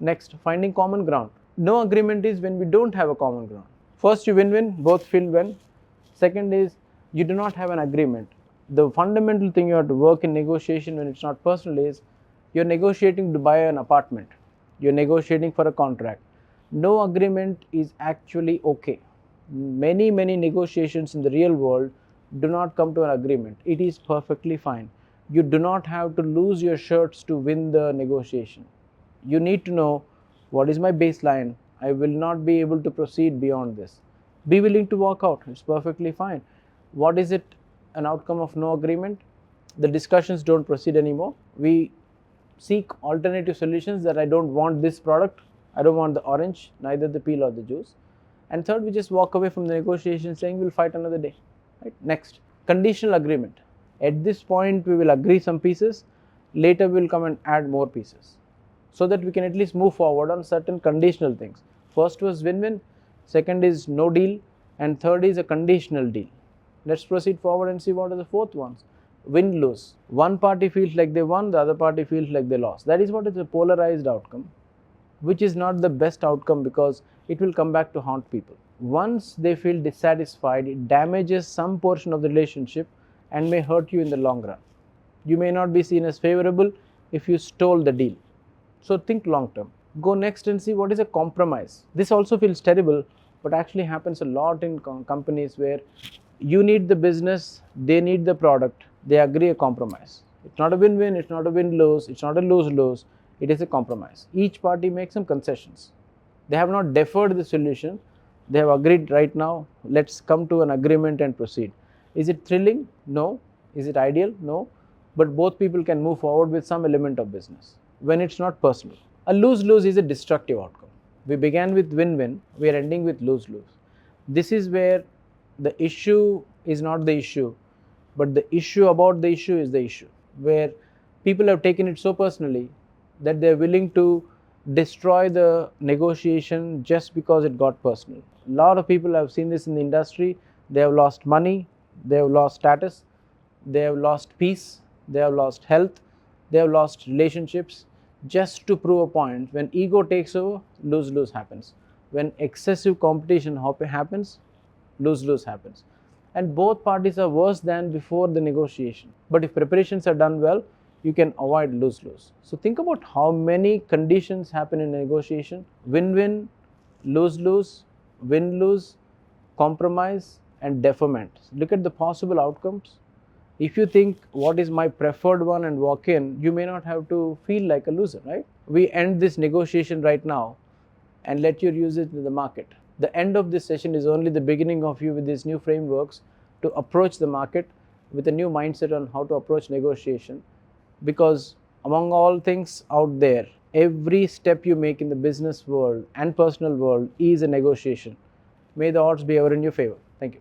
Next, finding common ground. No agreement is when we don't have a common ground. First, you win-win, both feel win. Second is you do not have an agreement. The fundamental thing you have to work in negotiation when it's not personal is you're negotiating to buy an apartment. You're negotiating for a contract. No agreement is actually okay. Many negotiations in the real world do not come to an agreement. It is perfectly fine. You do not have to lose your shirts to win the negotiation. You need to know what is my baseline. I will not be able to proceed beyond this. Be willing to walk out. It's perfectly fine. What is it? An outcome of no agreement? The discussions don't proceed anymore. We seek alternative solutions that I don't want this product. I don't want the orange, neither the peel or the juice. And third, we just walk away from the negotiation saying we'll fight another day. Right? Next, conditional agreement. At this point, we will agree some pieces. Later, we'll come and add more pieces so that we can at least move forward on certain conditional things. First was win-win, second is no deal, and third is a conditional deal. Let's proceed forward and see what are the fourth ones. Win-lose. One party feels like they won, the other party feels like they lost. That is what is a polarized outcome, which is not the best outcome because it will come back to haunt people. Once they feel dissatisfied, it damages some portion of the relationship and may hurt you in the long run. You may not be seen as favorable if you stole the deal. So think long term. Go next and see what is a compromise. This also feels terrible, but actually happens a lot in companies where you need the business, they need the product, they agree a compromise. It's not a win-win, it's not a win-lose, it's not a lose-lose, it is a compromise. Each party makes some concessions. They have not deferred the solution, they have agreed right now, let's come to an agreement and proceed. Is it thrilling? No. Is it ideal? No. But both people can move forward with some element of business when it's not personal. A lose-lose is a destructive outcome. We began with win-win, we are ending with lose-lose. This is where the issue is not the issue, but the issue about the issue is the issue, where people have taken it so personally that they're willing to destroy the negotiation just because it got personal. A lot of people have seen this in the industry. They have lost money, they have lost status, they have lost peace, they have lost health, they have lost relationships just to prove a point. When ego takes over, lose-lose happens. When excessive competition happens, lose-lose happens. And both parties are worse than before the negotiation. But if preparations are done well, you can avoid lose-lose. So think about how many conditions happen in a negotiation. Win-win, lose-lose, win-lose, compromise, and deferment. Look at the possible outcomes. If you think what is my preferred one and walk in, you may not have to feel like a loser, right? We end this negotiation right now and let you use it in the market. The end of this session is only the beginning of you with these new frameworks to approach the market with a new mindset on how to approach negotiation. Because among all things out there, every step you make in the business world and personal world is a negotiation. May the odds be ever in your favor. Thank you.